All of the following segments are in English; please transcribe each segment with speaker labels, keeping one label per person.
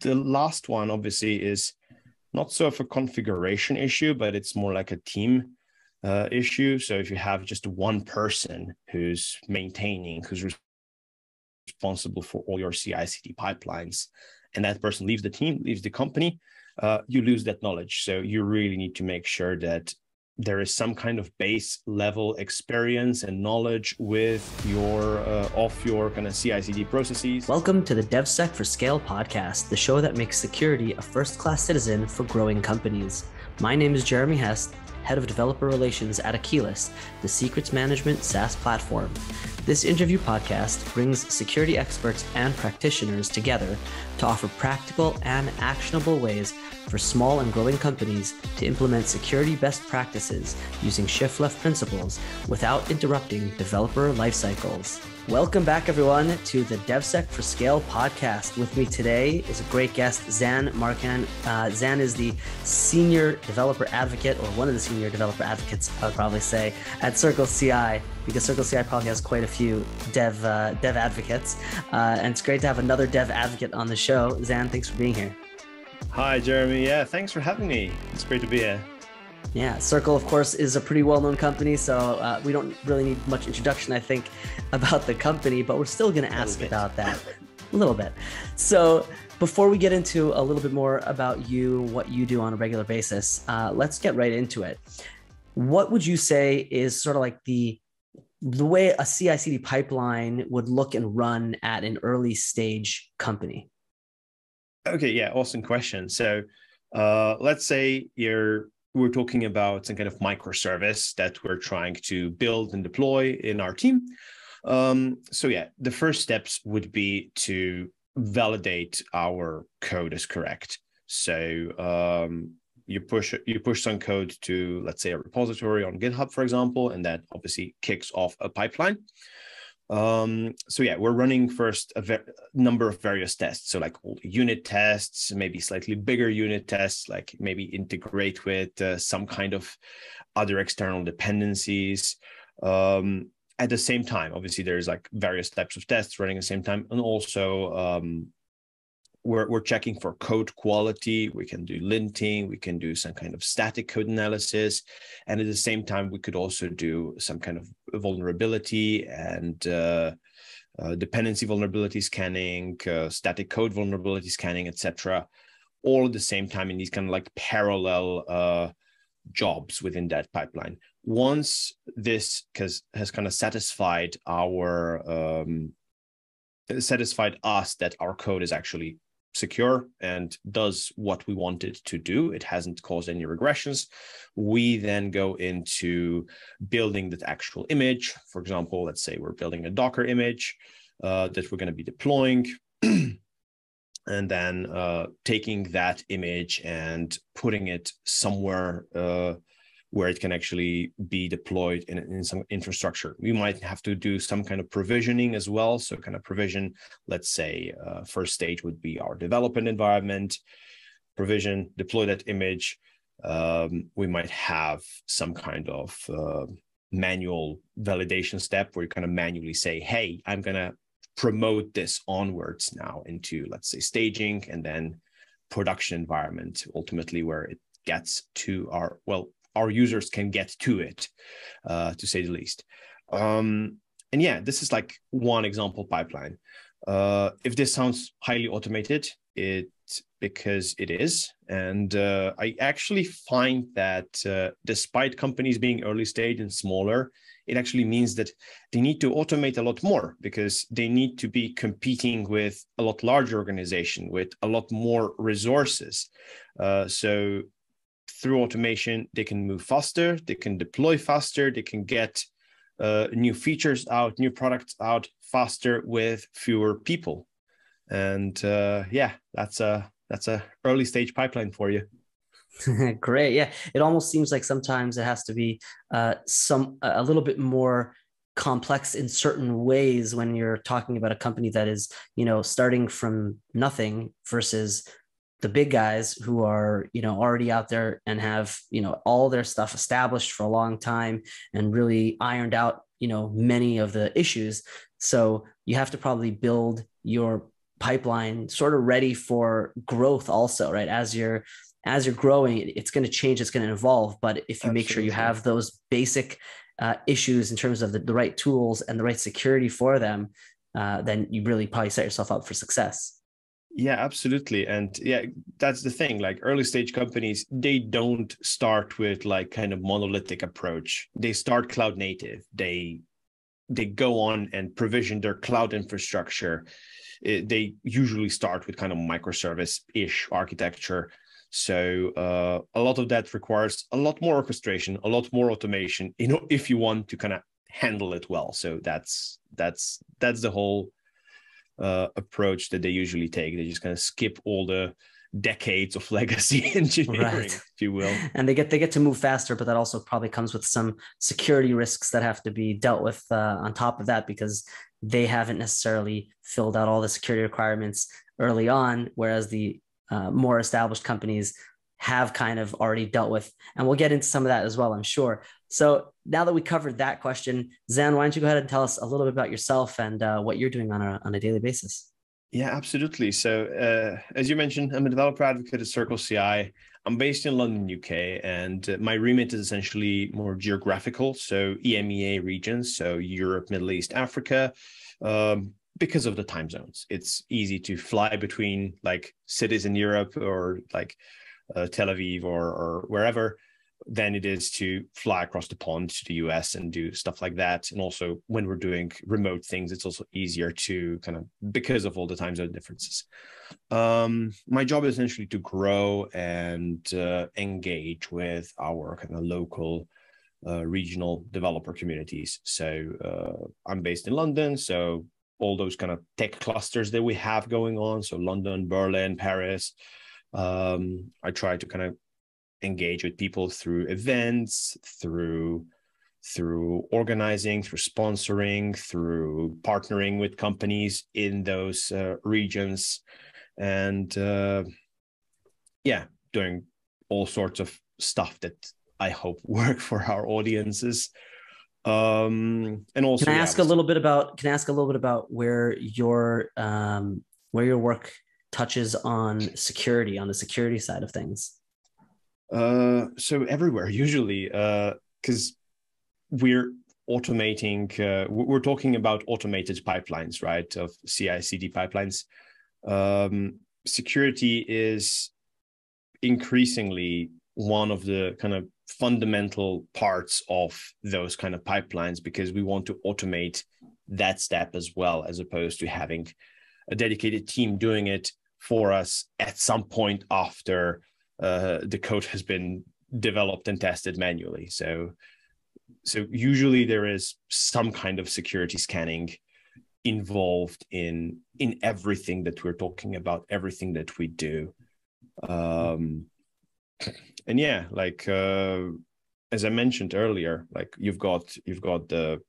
Speaker 1: the last one obviously is not so of a configuration issue, but it's more like a team issue. So if you have just one person who's responsible for all your CI/CD pipelines, and that person leaves the team, leaves the company, you lose that knowledge. So you really need to make sure that there is some kind of base level experience and knowledge with your kind of CI/CD processes.
Speaker 2: Welcome to the DevSec for Scale podcast, the show that makes security a first-class citizen for growing companies. My name is Jeremy Hest, Head of Developer Relations at Achilles, the secrets management SaaS platform. This interview podcast brings security experts and practitioners together to offer practical and actionable ways for small and growing companies to implement security best practices using shift-left principles without interrupting developer life cycles. Welcome back, everyone, to the DevSec for Scale podcast. With me today is a great guest, Zan Markan. Zan is the senior developer advocate, or one of the senior developer advocates, I would probably say, at CircleCI, because CircleCI probably has quite a few dev advocates. And it's great to have another dev advocate on the show. Zan, thanks for being here.
Speaker 1: Hi, Jeremy. Yeah, thanks for having me. It's great to be here.
Speaker 2: Yeah, Circle, of course, is a pretty well-known company, so we don't really need much introduction, I think, about the company, but we're still going to ask about that a little bit. So before we get into a little bit more about you, what you do on a regular basis, let's get right into it. What would you say is sort of like the way a CI/CD pipeline would look and run at an early stage company?
Speaker 1: Okay, yeah, awesome question. So let's say we're talking about some kind of microservice that we're trying to build and deploy in our team. So yeah, the first steps would be to validate our code is correct. So you push some code to, let's say, a repository on GitHub, for example, and that obviously kicks off a pipeline. So yeah, we're running first a number of various tests. So like all the unit tests, maybe slightly bigger unit tests, like maybe integrate with some kind of other external dependencies. At the same time, obviously there's like various types of tests running at the same time. And also we're checking for code quality. We can do linting, we can do some kind of static code analysis. And at the same time, we could also do some kind of vulnerability and dependency vulnerability scanning, static code vulnerability scanning, etc. All at the same time in these kind of like parallel jobs within that pipeline. Once this has kind of satisfied us that our code is actually secure and does what we want it to do, it hasn't caused any regressions, we then go into building that actual image. For example, let's say we're building a Docker image that we're going to be deploying, and then taking that image and putting it somewhere where it can actually be deployed in some infrastructure. We might have to do some kind of provisioning as well. So kind of provision, let's say first stage would be our development environment, provision, deploy that image. We might have some kind of manual validation step where you kind of manually say, hey, I'm going to promote this onwards now into, let's say, staging and then production environment, ultimately where it gets to our users can get to it, to say the least. And yeah, this is like one example pipeline. If this sounds highly automated, it's because it is. And I actually find that despite companies being early stage and smaller, it actually means that they need to automate a lot more because they need to be competing with a lot larger organization with a lot more resources. So through automation, they can move faster, they can deploy faster, they can get new features out, new products out faster with fewer people. And yeah, that's a early stage pipeline for you.
Speaker 2: Great. Yeah. It almost seems like sometimes it has to be a little bit more complex in certain ways when you're talking about a company that is, starting from nothing versus the big guys who are, already out there and have, all their stuff established for a long time and really ironed out, many of the issues. So you have to probably build your pipeline sort of ready for growth also, right? As you're growing, it's going to change, it's going to evolve. But if you make sure you have those basic issues in terms of the right tools and the right security for them, then you really probably set yourself up for success.
Speaker 1: Yeah, absolutely. And yeah, that's the thing. Like early stage companies, they don't start with like kind of monolithic approach. They start cloud native. They go on and provision their cloud infrastructure. They usually start with kind of microservice-ish architecture. So a lot of that requires a lot more orchestration, a lot more automation, if you want to kind of handle it well. So that's the whole approach that they usually take. They just kind of skip all the decades of legacy engineering, if you will.
Speaker 2: And they get to move faster, but that also probably comes with some security risks that have to be dealt with on top of that, because they haven't necessarily filled out all the security requirements early on, whereas the more established companies have kind of already dealt with. And we'll get into some of that as well, I'm sure. So now that we covered that question, Zan, why don't you go ahead and tell us a little bit about yourself and what you're doing on a daily basis?
Speaker 1: Yeah, absolutely. So as you mentioned, I'm a developer advocate at CircleCI. I'm based in London, UK, and my remit is essentially more geographical. So EMEA regions, so Europe, Middle East, Africa, because of the time zones. It's easy to fly between like cities in Europe or like Tel Aviv or wherever than it is to fly across the pond to the US and do stuff like that. And also when we're doing remote things, it's also easier to kind of, because of all the time zone differences. My job is essentially to grow and engage with our kind of local regional developer communities. So I'm based in London, so all those kind of tech clusters that we have going on, so London, Berlin, Paris, I try to kind of engage with people through events, through organizing, through sponsoring, through partnering with companies in those regions, and doing all sorts of stuff that I hope work for our audiences. And also,
Speaker 2: can I ask a little bit about where your work touches on security, on the security side of things?
Speaker 1: So everywhere, usually, because we're automating, we're talking about automated pipelines, right, of CI/CD pipelines. Security is increasingly one of the kind of fundamental parts of those kind of pipelines, because we want to automate that step as well, as opposed to having a dedicated team doing it for us at some point after the code has been developed and tested manually. So usually there is some kind of security scanning involved in everything that we're talking about, everything that we do. And yeah, like as I mentioned earlier, like you've got the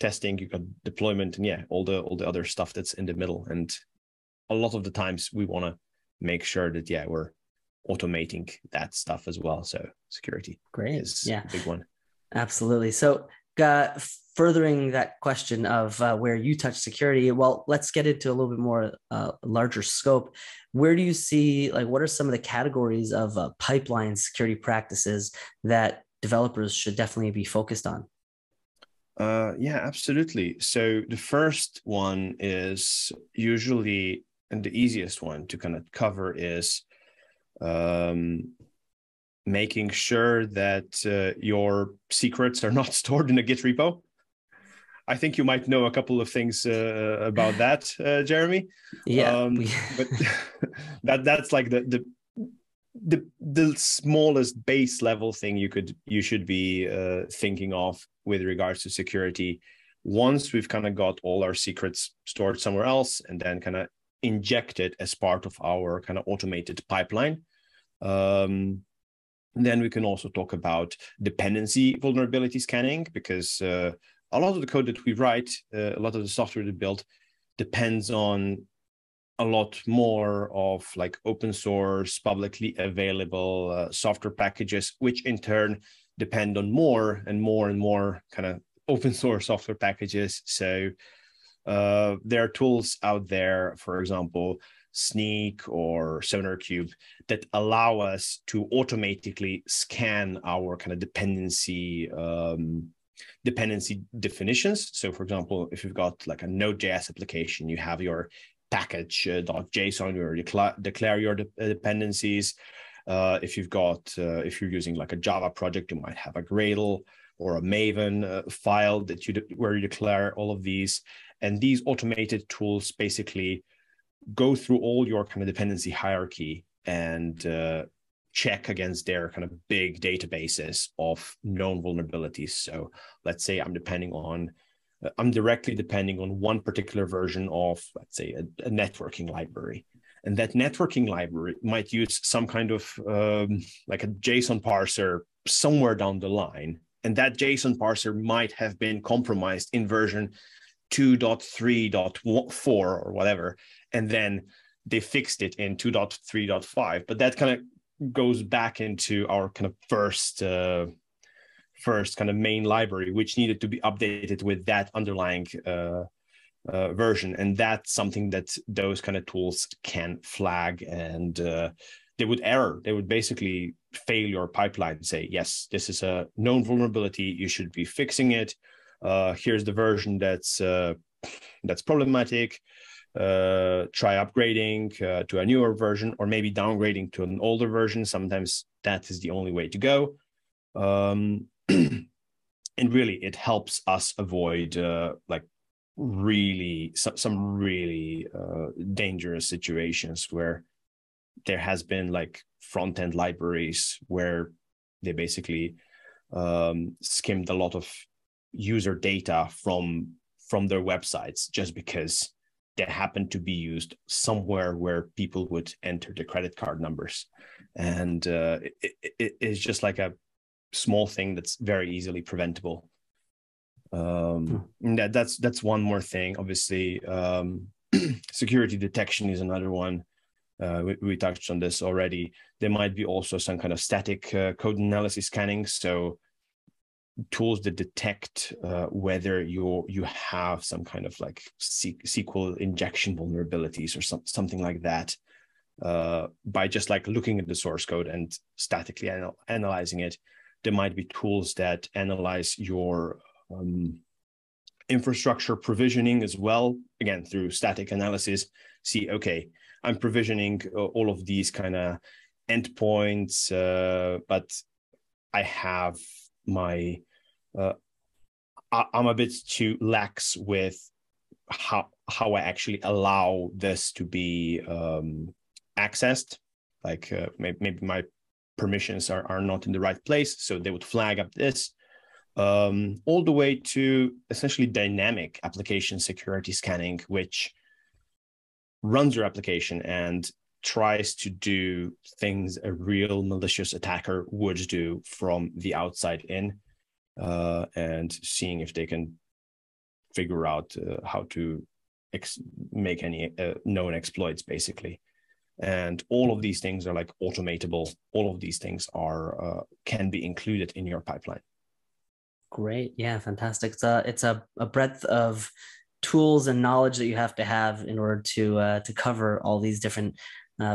Speaker 1: testing, you've got deployment, and yeah, all the other stuff that's in the middle. And a lot of the times we want to make sure that we're automating that stuff as well. So security is a big one.
Speaker 2: Absolutely. So furthering that question of where you touch security, well, let's get into a little bit more larger scope. Where do you see, like, what are some of the categories of pipeline security practices that developers should definitely be focused on?
Speaker 1: Yeah, absolutely. So the first one is usually, and the easiest one to kind of cover, is making sure that your secrets are not stored in a Git repo. I think you might know a couple of things about that, Jeremy.
Speaker 2: Yeah,
Speaker 1: but that's like the smallest base level thing you should be thinking of with regards to security. Once we've kind of got all our secrets stored somewhere else and then kind of injected as part of our kind of automated pipeline, then we can also talk about dependency vulnerability scanning, because a lot of the code that we write, a lot of the software we build, depends on a lot more of like open source, publicly available software packages, which in turn depend on more and more and more kind of open source software packages. So There are tools out there, for example, Sneak or SonarQube, that allow us to automatically scan our kind of dependency definitions. So, for example, if you've got like a Node.js application, you have your package.json, where you declare your dependencies. If you're using like a Java project, you might have a Gradle or a Maven file where you declare all of these. And these automated tools basically go through all your kind of dependency hierarchy and check against their kind of big databases of known vulnerabilities. So let's say I'm directly depending on one particular version of, let's say, a networking library. And that networking library might use some kind of like a JSON parser somewhere down the line. And that JSON parser might have been compromised in version 2.3.4 or whatever. And then they fixed it in 2.3.5. But that kind of goes back into our kind of first kind of main library, which needed to be updated with that underlying version. And that's something that those kind of tools can flag, and they would error. They would basically fail your pipeline and say, yes, this is a known vulnerability. You should be fixing it. Here's the version that's problematic. Try upgrading to a newer version, or maybe downgrading to an older version. Sometimes that is the only way to go. And really, it helps us avoid like some really dangerous situations where there has been like front-end libraries where they basically skimmed a lot of user data from their websites just because they happen to be used somewhere where people would enter the credit card numbers. And it is just like a small thing that's very easily preventable. That's one more thing. Obviously, security detection is another one. We touched on this already. There might be also some kind of static code analysis scanning. So tools that detect whether you have some kind of like SQL injection vulnerabilities or something like that, by just like looking at the source code and statically analyzing it. There might be tools that analyze your infrastructure provisioning as well, again through static analysis. See, okay, I'm provisioning all of these kind of endpoints, but I have my I'm a bit too lax with how I actually allow this to be accessed. Like maybe my permissions are not in the right place, so they would flag up this, all the way to essentially dynamic application security scanning, which runs your application and tries to do things a real malicious attacker would do from the outside in, and seeing if they can figure out how to make any known exploits, basically. And all of these things are like automatable. All of these things are can be included in your pipeline.
Speaker 2: Great. Yeah, fantastic. It's a breadth of tools and knowledge that you have to have in order to cover all these different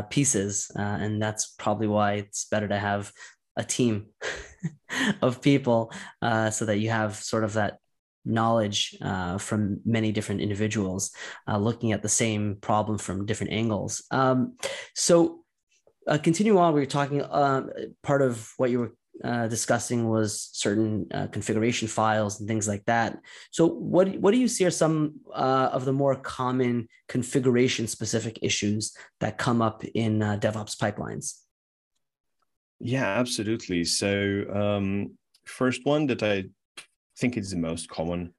Speaker 2: pieces. And that's probably why it's better to have a team of people so that you have sort of that knowledge from many different individuals looking at the same problem from different angles. So continue on, we were talking, part of what you were discussing was certain configuration files and things like that. So what do you see are some of the more common configuration specific issues that come up in DevOps pipelines?
Speaker 1: Yeah, absolutely. So first one that I think is the most common,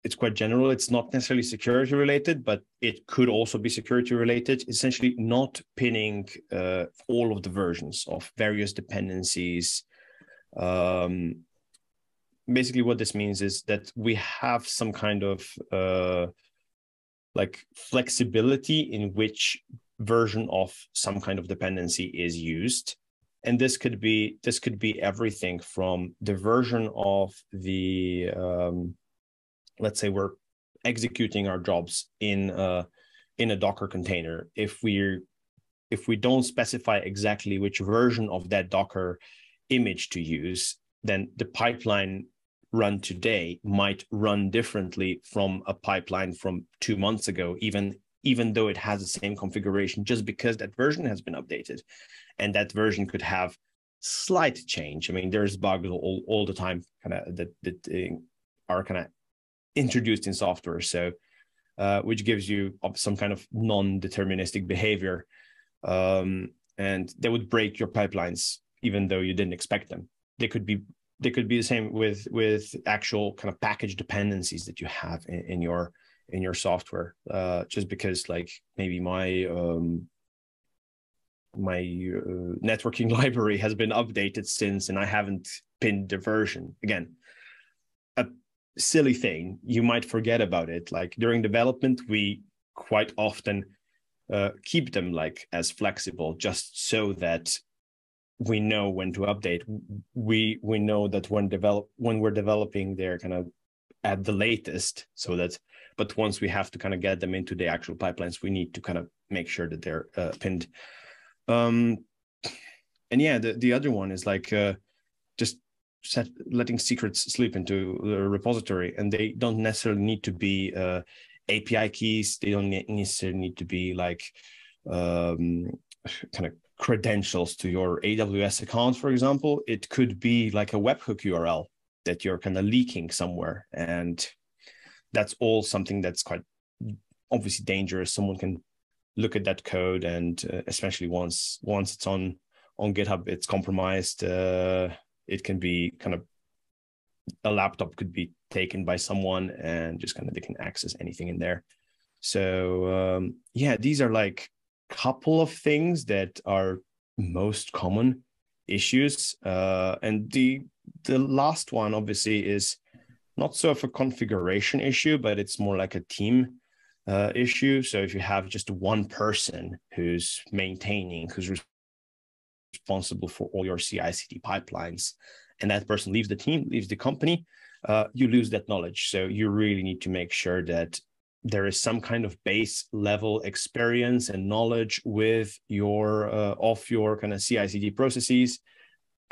Speaker 1: it's quite general. It's not necessarily security related, but it could also be security related. Essentially not pinning all of the versions of various dependencies. Basically what this means is that we have some kind of like flexibility in which version of some kind of dependency is used. And this could be everything from the version of the let's say we're executing our jobs in a Docker container, if we don't specify exactly which version of that Docker image to use, then the pipeline run today might run differently from a pipeline from 2 months ago, even though it has the same configuration, just because that version has been updated. And that version could have slight change. I mean, there's bugs all the time kind of that are kind of introduced in software. So which gives you some kind of non-deterministic behavior. And they would break your pipelines even though you didn't expect them. They could be the same with actual kind of package dependencies that you have in your software. Just because like maybe my networking library has been updated since, and I haven't pinned the version. Again, a silly thing, you might forget about it. Like during development, we quite often keep them like as flexible, just so that we know when to update. We know that when we're developing, they're kind of at the latest, so that. But once we have to kind of get them into the actual pipelines, we need to kind of make sure that they're pinned. And yeah, the other one is like just letting secrets slip into the repository, and they don't necessarily need to be API keys. They don't necessarily need to be like kind of credentials to your AWS account, for example. It could be like a webhook URL that you're kind of leaking somewhere, and that's all something that's quite obviously dangerous. Someone can look at that code, and especially once it's on GitHub, it's compromised. It can be kind of, a laptop could be taken by someone, and just kind of they can access anything in there. So yeah, these are like couple of things that are most common issues. And the last one obviously is not so of a configuration issue, but it's more like a team issue. So if you have just one person who's responsible for all your CI/CD pipelines, and that person leaves the team, leaves the company, you lose that knowledge. So you really need to make sure that there is some kind of base level experience and knowledge with your kind of CI/CD processes.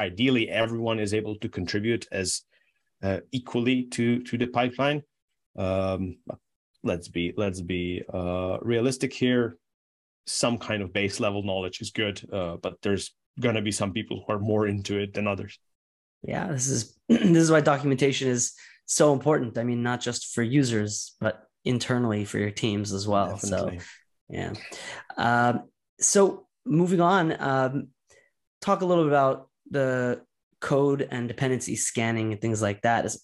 Speaker 1: Ideally, everyone is able to contribute as equally to the pipeline. Let's be realistic here. Some kind of base level knowledge is good, but there's gonna be some people who are more into it than others.
Speaker 2: Yeah, this is why documentation is so important. I mean, not just for users, but internally for your teams as well. Definitely. So yeah. So moving on, talk a little bit about the code and dependency scanning and things like that.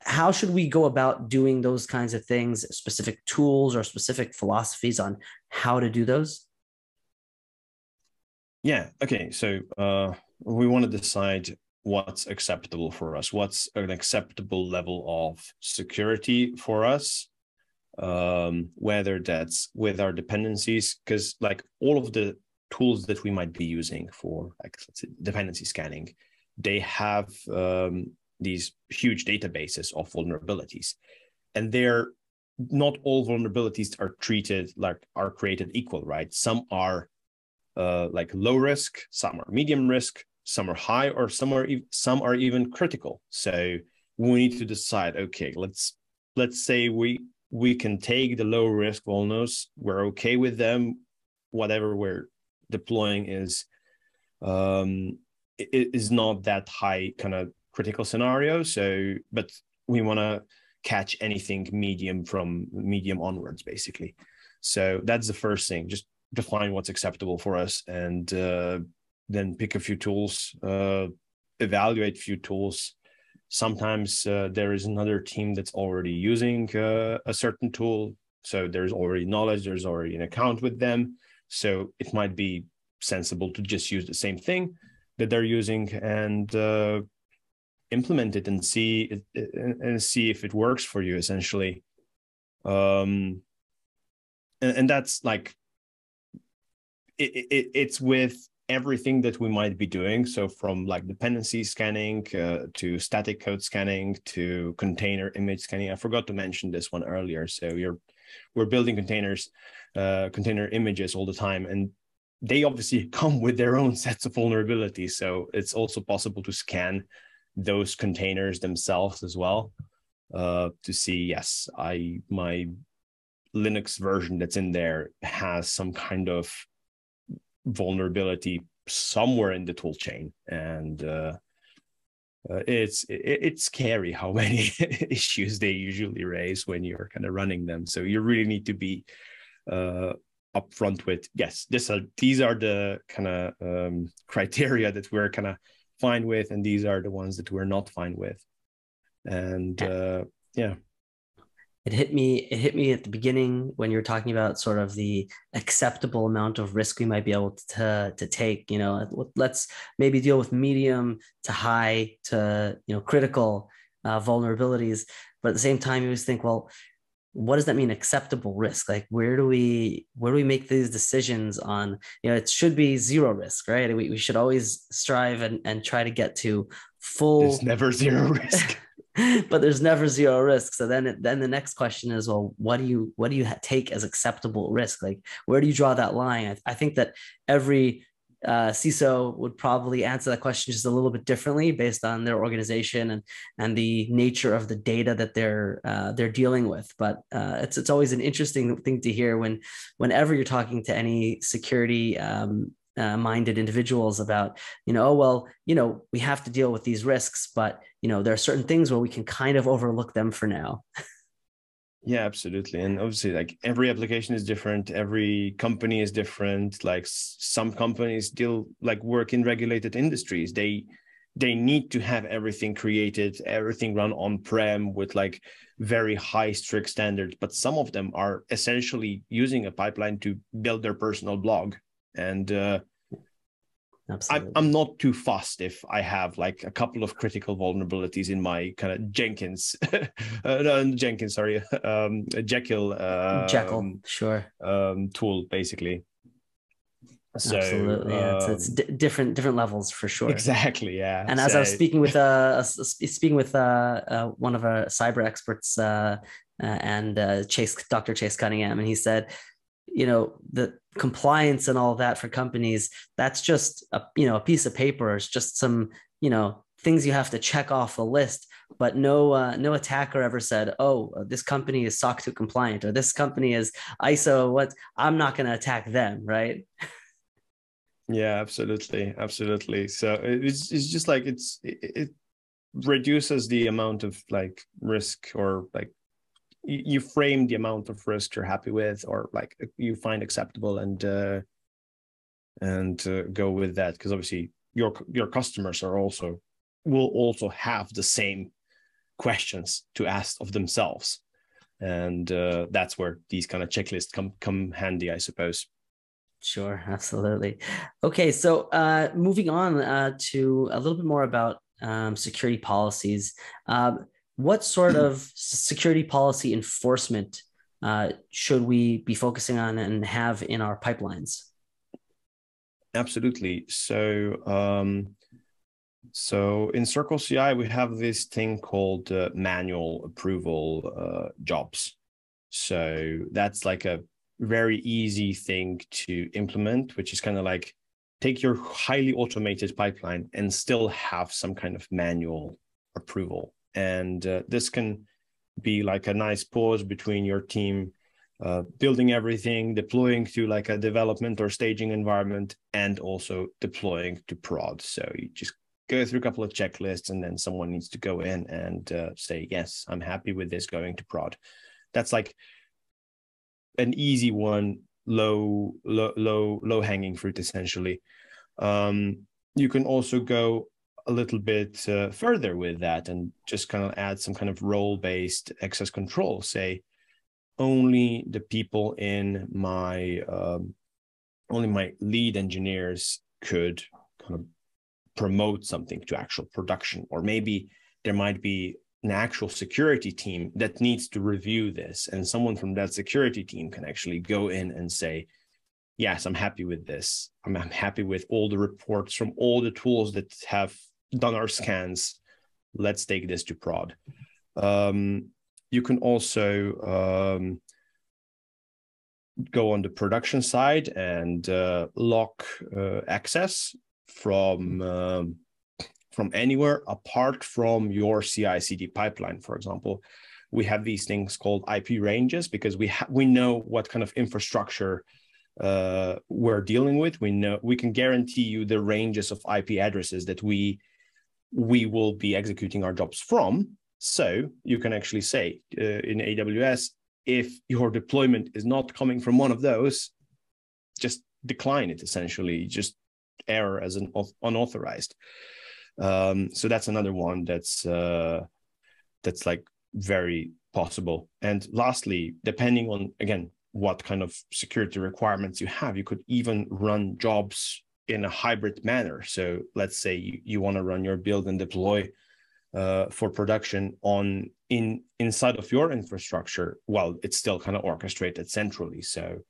Speaker 2: How should we go about doing those kinds of things? Specific tools or specific philosophies on how to do those?
Speaker 1: Yeah. Okay. So we want to decide what's acceptable for us. What's an acceptable level of security for us? Whether that's with our dependencies, because like all of the tools that we might be using for like let's say dependency scanning, they have these huge databases of vulnerabilities, and they're not all vulnerabilities are created equal, right? Some are like low risk, some are medium risk, some are high, or some are even critical. So we need to decide, okay, let's say we can take the low risk vulnerabilities, we're okay with them, whatever we're deploying is not that high kind of critical scenario. So, but we want to catch anything medium from medium onwards, basically. So that's the first thing. Just define what's acceptable for us, and then pick a few tools, evaluate a few tools. Sometimes there is another team that's already using a certain tool. So there's already knowledge, there's already an account with them. So it might be sensible to just use the same thing that they're using and implement it and see if it works for you, essentially. And that's like, it's with everything that we might be doing. So from like dependency scanning to static code scanning to container image scanning. I forgot to mention this one earlier. So we're building containers, container images all the time, and they obviously come with their own sets of vulnerabilities. So it's also possible to scan those containers themselves as well to see, yes, my Linux version that's in there has some kind of vulnerability somewhere in the tool chain, and it's scary how many issues they usually raise when you're kind of running them. So you really need to be upfront with, yes, these are the kind of criteria that we're kind of fine with, and these are the ones that we're not fine with. And yeah.
Speaker 2: It hit me at the beginning when you were talking about sort of the acceptable amount of risk we might be able to take. Let's maybe deal with medium to high to critical vulnerabilities, but at the same time, you always think, well, what does that mean, acceptable risk? Like, where do we make these decisions on? It should be zero risk, right? We should always strive and try to get to full.
Speaker 1: There's never zero risk.
Speaker 2: But there's never zero risk. So then the next question is, well, what do you take as acceptable risk? Like, where do you draw that line? I think that every CISO would probably answer that question just a little bit differently based on their organization and the nature of the data that they're dealing with. But it's always an interesting thing to hear whenever you're talking to any security minded individuals about, we have to deal with these risks, but there are certain things where we can kind of overlook them for now.
Speaker 1: Yeah, absolutely. And obviously, like, every application is different. Every company is different. Like, some companies work in regulated industries. They need to have everything created, everything run on-prem with like very high strict standards. But some of them are essentially using a pipeline to build their personal blog. And I'm not too fussed if I have like a couple of critical vulnerabilities in my kind of Jenkins, Jekyll,
Speaker 2: sure,
Speaker 1: tool, basically. So
Speaker 2: absolutely, yeah, it's different levels for sure.
Speaker 1: Exactly, yeah.
Speaker 2: And as I was speaking with one of our cyber experts and Dr. Chase Cunningham, and he said, the compliance and all that for companies, that's just a piece of paper. It's just some things you have to check off the list. But no attacker ever said, oh, this company is SOC 2 compliant, or this company is ISO. I'm not going to attack them, right?
Speaker 1: Yeah, absolutely. So it's just like it reduces the amount of like risk, or like you frame the amount of risk you're happy with, or like you find acceptable, and go with that, because obviously your customers will also have the same questions to ask of themselves, and that's where these kind of checklists come handy, I suppose.
Speaker 2: Sure, absolutely. Okay, so moving on to a little bit more about security policies. What sort of security policy enforcement should we be focusing on and have in our pipelines?
Speaker 1: Absolutely. So in CircleCI, we have this thing called manual approval jobs. So that's like a very easy thing to implement, which is kind of like take your highly automated pipeline and still have some kind of manual approval. And this can be like a nice pause between your team building everything, deploying to like a development or staging environment, and also deploying to prod. So you just go through a couple of checklists, and then someone needs to go in and say, yes, I'm happy with this going to prod. That's like an easy one, low hanging fruit, essentially. You can also go a little bit further with that and just kind of add some kind of role-based access control. Say, only the people in my only my lead engineers could kind of promote something to actual production, or maybe there might be an actual security team that needs to review this, and someone from that security team can actually go in and say, yes, I'm happy with this. I'm happy with all the reports from all the tools that have done our scans. Let's take this to prod. You can also go on the production side and lock access from anywhere apart from your CI/CD pipeline, for example. We have these things called IP ranges because we know what kind of infrastructure we're dealing with. We can guarantee you the ranges of IP addresses that we will be executing our jobs from. So you can actually say in AWS, if your deployment is not coming from one of those, just decline it, essentially, just error as an unauthorized. So that's another one that's like very possible. And lastly, depending on, again, what kind of security requirements you have, you could even run jobs in a hybrid manner. So let's say you want to run your build and deploy for production inside of your infrastructure. Well, it's still kind of orchestrated centrally. So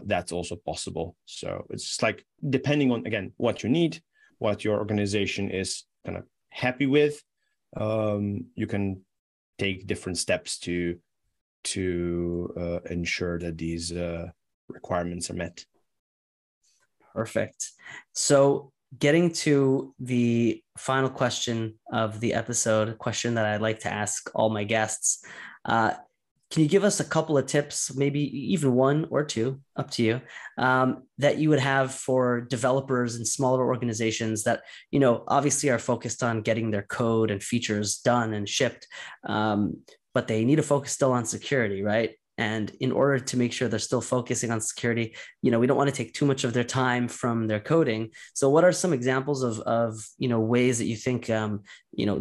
Speaker 1: that's also possible. So it's just like, depending on, again, what you need, what your organization is kind of happy with, you can take different steps to ensure that these requirements are met.
Speaker 2: Perfect. So getting to the final question of the episode, a question that I'd like to ask all my guests, can you give us a couple of tips, maybe even one or two, up to you, that you would have for developers and smaller organizations that, obviously are focused on getting their code and features done and shipped, but they need to focus still on security, right? And in order to make sure they're still focusing on security, we don't want to take too much of their time from their coding. So what are some examples of ways that you think,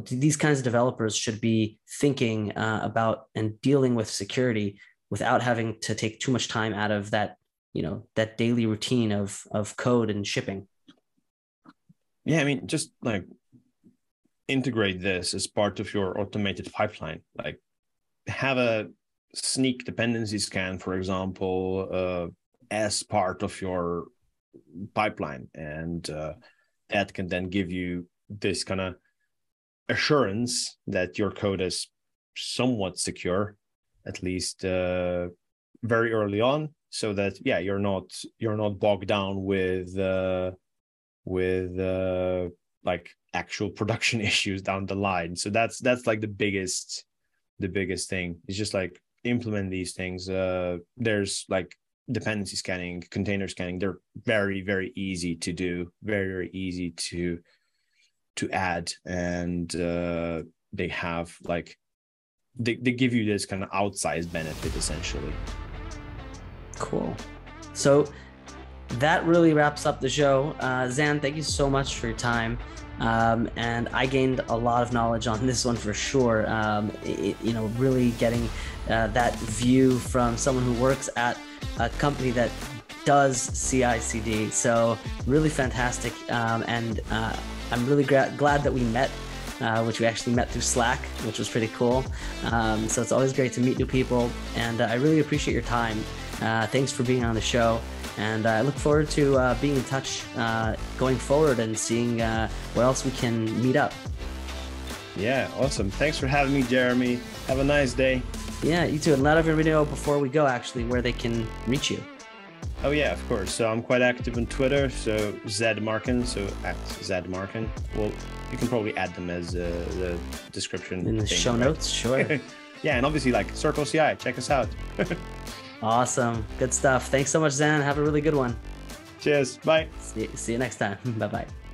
Speaker 2: these kinds of developers should be thinking about and dealing with security without having to take too much time out of that, that daily routine of code and shipping?
Speaker 1: Yeah, I mean, just like integrate this as part of your automated pipeline. Like, have a sneak dependency scan, for example, as part of your pipeline, and that can then give you this kind of assurance that your code is somewhat secure, at least very early on, so that you're not bogged down with like actual production issues down the line. So that's like the biggest thing. It's just like implement these things. There's like dependency scanning, container scanning. They're very, very easy to do, very, very easy to add, and they have like they give you this kind of outsized benefit, essentially.
Speaker 2: Cool. So that really wraps up the show. Zan, thank you so much for your time. And I gained a lot of knowledge on this one for sure. Really getting that view from someone who works at a company that does CI/CD. So really fantastic. And I'm really glad that we met, which we actually met through Slack, which was pretty cool. So it's always great to meet new people. And I really appreciate your time. Thanks for being on the show. And I look forward to being in touch going forward and seeing where else we can meet up.
Speaker 1: Yeah, awesome. Thanks for having me, Jeremy. Have a nice day.
Speaker 2: Yeah, you too. And let everybody know before we go, actually, where they can reach you.
Speaker 1: Oh, yeah, of course. So I'm quite active on Twitter. So Zan Markan, so at Zan Markan. Well, you can probably add them as the description.
Speaker 2: In the show notes, sure.
Speaker 1: Yeah, and obviously like CircleCI, check us out.
Speaker 2: Awesome. Good stuff. Thanks so much, Zan. Have a really good one.
Speaker 1: Cheers. Bye.
Speaker 2: See you next time. Bye-bye.